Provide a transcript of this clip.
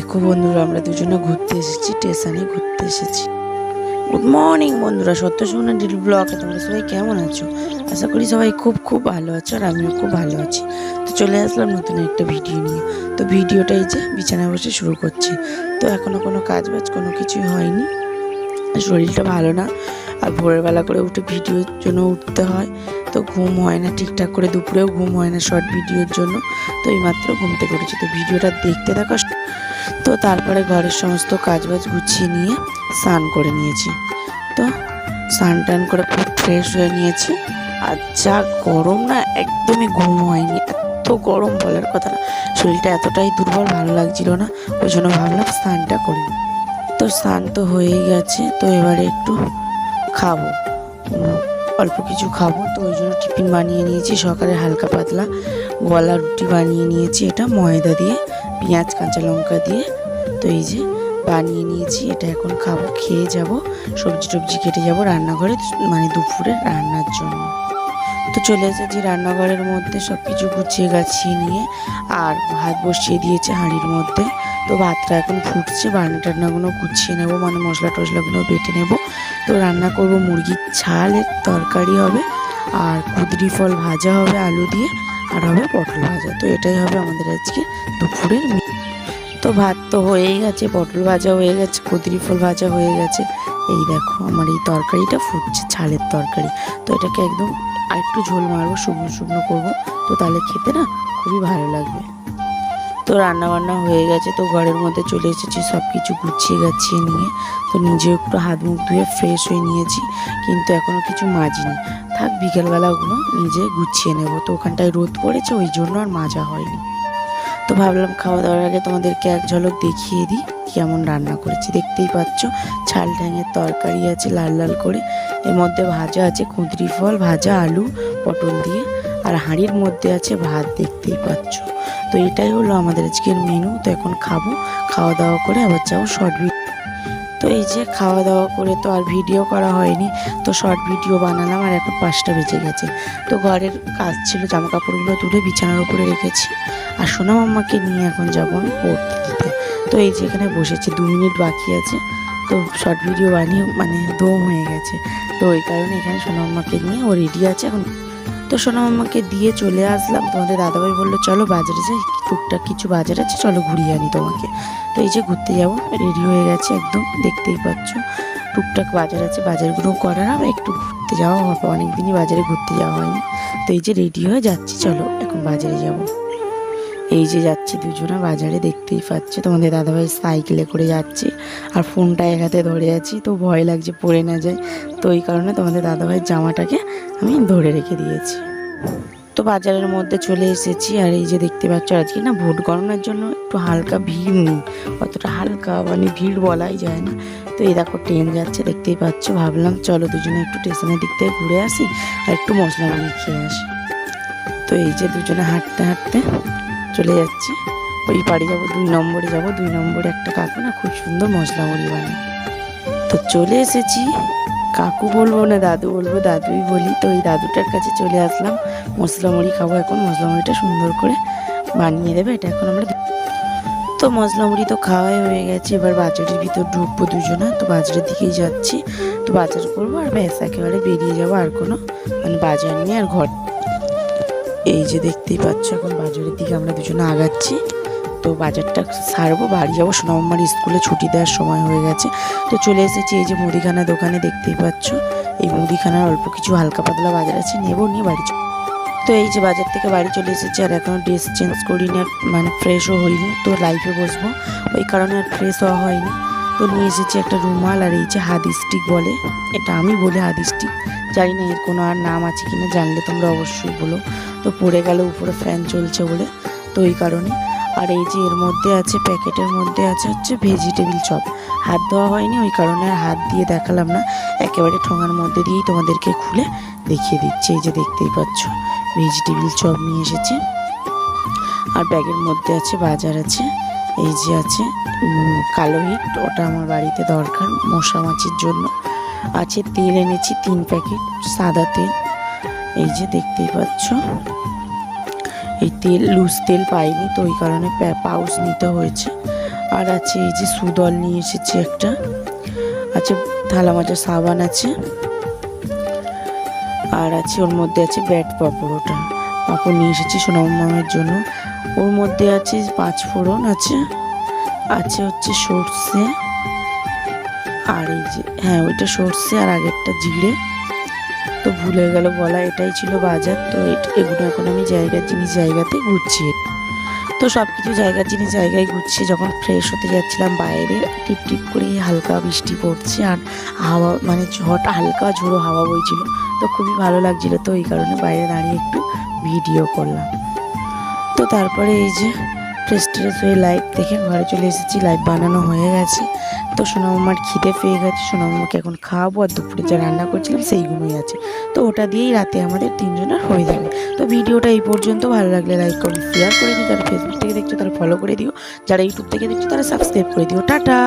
দেখো বন্ধুরা, আমরা দুজনে ঘুরতে এসেছি, স্টেশনে ঘুরতে এসেছি। গুড মর্নিং বন্ধুরা, সত্য সুমনা ডেলি ব্লগে তোমরা সবাই কেমন আছো? আশা করি সবাই খুব খুব ভালো আছো, আর আমিও খুব ভালো আছি। তো চলে আসলাম নতুন একটা ভিডিও নিয়ে। তো ভিডিওটা এই যে বিছানায় বসে শুরু করছি। তো এখনো কোনো কাজ বাজ কোনো কিছুই হয়নি, শরীরটা ভালো না, আর ভোরের বেলা করে উঠে ভিডিওর জন্য উঠতে হয়, তো ঘুম হয় না ঠিকঠাক করে, দুপুরেও ঘুম হয় না শর্ট ভিডিওর জন্য। তো এইমাত্র ঘুম থেকে উঠেছি, তো ভিডিওটা দেখতে থাকো। তো তারপরে ঘরের সমস্ত কাজবাজ গুছিয়ে নিয়ে স্নান করে নিয়েছি। তো স্নান টান করে খুব ফ্রেশ হয়ে নিয়েছি। আর যা গরম না, একদমই ঘুম হয়নি, এত গরম বলার কথা না। শরীরটা এতটাই দুর্বল, ভালো লাগছিল না, ওই জন্য ভাবলাম স্নানটা করি। তো স্নান তো হয়েই গেছে, তো এবারে একটু খাবো, অল্প কিছু খাবো। তো ওই জন্য টিফিন বানিয়ে নিয়েছি সকালে, হালকা পাতলা গলা রুটি বানিয়ে নিয়েছি, এটা ময়দা দিয়ে পেঁয়াজ কাঁচা লঙ্কা দিয়ে। তো এই যে বানিয়ে নিয়েছি, এটা এখন খাবো, খেয়ে যাব, সবজি টবজি কেটে যাব রান্নাঘরে, মানে দুপুরে রান্নার জন্য। তো চলে এসেছি রান্নাঘরের মধ্যে, সব কিছু গুছিয়ে গাছিয়ে নিয়ে, আর ভাত বসিয়ে দিয়েছে হাঁড়ির মধ্যে। তো ভাতটা এখন ফুটছে, বান্না টান্নাগুলো গুছিয়ে নেবো, মানে মশলা টশলাগুলো বেটে নেব। তো রান্না করব মুরগির ছালের তরকারি হবে, আর কুঁদরি ফল ভাজা হবে আলু দিয়ে, আর হবে পটল ভাজা। তো এটাই হবে আমাদের আজকে দুপুরের। তো ভাত তো হয়েই গেছে, পটল ভাজা হয়ে গেছে, কুঁদরি ফল ভাজা হয়ে গেছে। এই দেখো আমার এই তরকারিটা ফুটছে, ছালের তরকারি। তো এটাকে একদম আরেকটু ঝোল মারবো, শুকনো শুকনো করবো, তো তাহলে খেতে না খুবই ভালো লাগবে। তো রান্না বান্না হয়ে গেছে, তো ঘরের মধ্যে চলে এসেছি সব কিছু গুছিয়ে গাছিয়ে নিয়ে। তো নিজেও একটু হাত মুখ ধুয়ে ফ্রেশ হয়ে নিয়েছি, কিন্তু এখনও কিছু মাজিনি। থাক, বিকেলবেলা ওগুলো নিজে গুছিয়ে নেব। তো ওখানটায় রোদ পড়েছে, ওই জন্য আর মাজা হয়নি। তো ভাবলাম খাওয়া দাওয়ার আগে তোমাদেরকে এক ঝলক দেখিয়ে দিই কেমন রান্না করেছি। দেখতেই পাচ্ছ, ছাল ঠ্যাঙের তরকারি আছে লাল লাল করে, এর মধ্যে ভাজা আছে কুঁদরি ফল ভাজা, আলু পটল দিয়ে, আর হাঁড়ির মধ্যে আছে ভাত, দেখতেই পাচ্ছ। তো এটাই হলো আমাদের আজকের মেনু। তো এখন খাবো, খাওয়া দাওয়া করে আবার যাবো শর্ট ভিডিও। তো এই যে খাওয়া দাওয়া করে তো আর ভিডিও করা হয়নি, তো শর্ট ভিডিও বানালাম, আর এখন 5টা বেজে গেছে। তো ঘরের কাজ ছিল, জামা কাপড়গুলো তুলে বিছানার উপরে রেখেছি, আর সোনা মাম্মাকে নিয়ে এখন যাবো আমি পড়তে দিতে। তো এই যে এখানে বসেছি, 2 মিনিট বাকি আছে। তো শর্ট ভিডিও বানিয়ে মানে দম হয়ে গেছে, তো ওই কারণে এখানে সোনা মাম্মাকে নিয়ে ও রেডি আছে এখন। তো সোনা মাম্মাকে দিয়ে চলে আসলাম। তোমাদের দাদাভাই বললো চলো বাজারে যাই, টুকটাক কিছু বাজার আছে, চলো ঘুরিয়ে আনি তোমাকে। তো এই যে ঘুরতে যাবো, রেডি হয়ে গেছে একদম, দেখতেই পাচ্ছ। টুকটাক বাজার আছে, বাজারগুলো করার হবে, একটু ঘুরতে যাওয়া হবে, অনেকদিনই বাজারে ঘুরতে যাওয়া হয়নি। তো এই যে রেডি হয়ে যাচ্ছি, চলো এখন বাজারে যাব। এই যে যাচ্ছি দুজনে বাজারে, দেখতেই পাচ্ছ। তোমাদের দাদাভাই সাইকেলে করে যাচ্ছে, আর ফোনটা এক হাতে ধরে আছি, তো ভয় লাগছে পড়ে না যায়। তো এই কারণে তোমাদের দাদাভাইয়ের জামাটাকে আমি ধরে রেখে দিয়েছি। তো বাজারের মধ্যে চলে এসেছি, আর এই যে দেখতে পাচ্ছ আজকে না ভোট গণনার জন্য একটু হালকা ভিড় নেই, অতটা হালকা মানে ভিড় বলাই যায় না। তো এই দেখো ট্রেন যাচ্ছে, দেখতেই পাচ্ছ। ভাবলাম চলো দুজনে একটু স্টেশনের দিক থেকে ঘুরে আসি, আর একটু মশলা মুড়ি খেয়ে আসি। তো এই যে দুজনে হাঁটতে হাঁটতে চলে যাচ্ছি, ওই বাড়ি যাবো, 2 নম্বরে যাবো। 2 নম্বরে একটা কাকু না খুব সুন্দর মশলা মুড়ি বানায়। তো চলে এসেছি, কাকু বলবো না দাদু বলবো, দাদুই বলি। তো ওই দাদুটার কাছে চলে আসলাম, মশলা মুড়ি খাবো এখন। মশলা মুড়িটা সুন্দর করে বানিয়ে দেবে, এটা এখন আমরা। তো মশলা মুড়ি তো খাওয়াই হয়ে গেছে, এবার বাজারের ভিতর ঢুকবো দুজনা। তো বাজারের দিকেই যাচ্ছি, তো বাজার করবো আর ব্যাস একেবারে বেরিয়ে যাবো, আর কোনো মানে বাজার নিয়ে আর ঘর। এই যে দেখতেই পাচ্ছ, এখন বাজারের দিকে আমরা দুজনে আগাচ্ছি। তো বাজারটা সারবো, বাড়ি যাবো, সোনামার স্কুলে ছুটি দেওয়ার সময় হয়ে গেছে। তো চলে এসেছি এই যে মুদিখানা দোকানে, দেখতেই পাচ্ছ। এই মুদিখানার অল্প কিছু হালকা পাতলা বাজার আছে, নেবো, নিয়ে বাড়ি। তো এই যে বাজার থেকে বাড়ি চলে এসেছি, আর এখনও ড্রেস চেঞ্জ করিনি, আর মানে ফ্রেশও হয়নি। তো লাইফে বসবো, ওই কারণে আর ফ্রেশ হওয়া হয়নি। তো নিয়ে এসেছি একটা রুমাল, আর এই যে হাদি স্টিক বলে, এটা আমি বলি হাদি স্টিক, জানি না এর কোনো আর নাম আছে কিনা, জানলে তোমরা অবশ্যই বলো। তো পড়ে গেল, উপরে ফ্যান চলছে বলে, তো এই কারণে। আর এই যে এর মধ্যে আছে, প্যাকেটের মধ্যে আছে হচ্ছে ভেজিটেবিল চপ। হাত ধোয়া হয়নি, ওই কারণে আর হাত দিয়ে দেখালাম না, একেবারে ঠোঙার মধ্যে দিয়েই তোমাদেরকে খুলে দেখিয়ে দিচ্ছি। এই যে দেখতেই পাচ্ছ, ভেজিটেবিল চপ নিয়ে এসেছি। আর ব্যাগের মধ্যে আছে বাজার আছে, এই যে আছে কালো হিট, ওটা আমার বাড়িতে দরকার মশা মাছির জন্য। আছে তেল এনেছি 3 প্যাকেট সাদা তেল, এই যে দেখতেই পাচ্ছ। এই তেল লুজ তেল পাইনি, তো ওই কারণে পাউচ নিতে হয়েছে। আর আছে এই যে সুদল নিয়ে এসেছি একটা, আছে থালা মাজার সাবান আছে, আর আছে ওর মধ্যে আছে ব্যাট পাঁপড়, ওটা পাঁপড় নিয়ে এসেছি সোনামামের জন্য। ওর মধ্যে আছে 5 ফোড়ন আছে, আছে হচ্ছে সর্ষে, আর এই যে হ্যাঁ ওইটা সর্ষে আর আগেরটা জিরে, তো ভুলে গেল বলা। এটাই ছিল বাজার। তো এগুলো এখন আমি জায়গার জিনিস জায়গাতে গুছিয়ে, তো সব কিছু জায়গার জিনিস জায়গায় গুছিয়ে যখন ফ্রেশ হতে যাচ্ছিলাম বাইরে, টিপ টিপ করে হালকা বৃষ্টি পড়ছে আর হাওয়া মানে হালকা ঝোড়ো হাওয়া বইছিল, তো খুবই ভালো লাগছিল। তো এই কারণে বাইরে দাঁড়িয়ে একটু ভিডিও করলাম। তো তারপরে এই যে ফ্রেশ ট্রেশ হয়ে লাইভ দেখে ঘরে চলে এসেছি, লাইভ বানানো হয়ে গেছে। তো সোনামামার খিদে পেয়ে গেছে, সোনামামাকে এখন খাওয়াবো, আর দুপুরে যা রান্না করছিলাম সেইগুলোই আছে, তো ওটা দিয়েই রাতে আমাদের 3 জনের হয়ে যাবে। তো ভিডিওটা এই পর্যন্ত, ভালো লাগলে লাইক করুন, শেয়ার করে দিও, যারা ফেসবুক থেকে দেখছো তারা ফলো করে দিও, যারা ইউটিউব থেকে দেখছো তারা সাবস্ক্রাইব করে দিও। টাটা।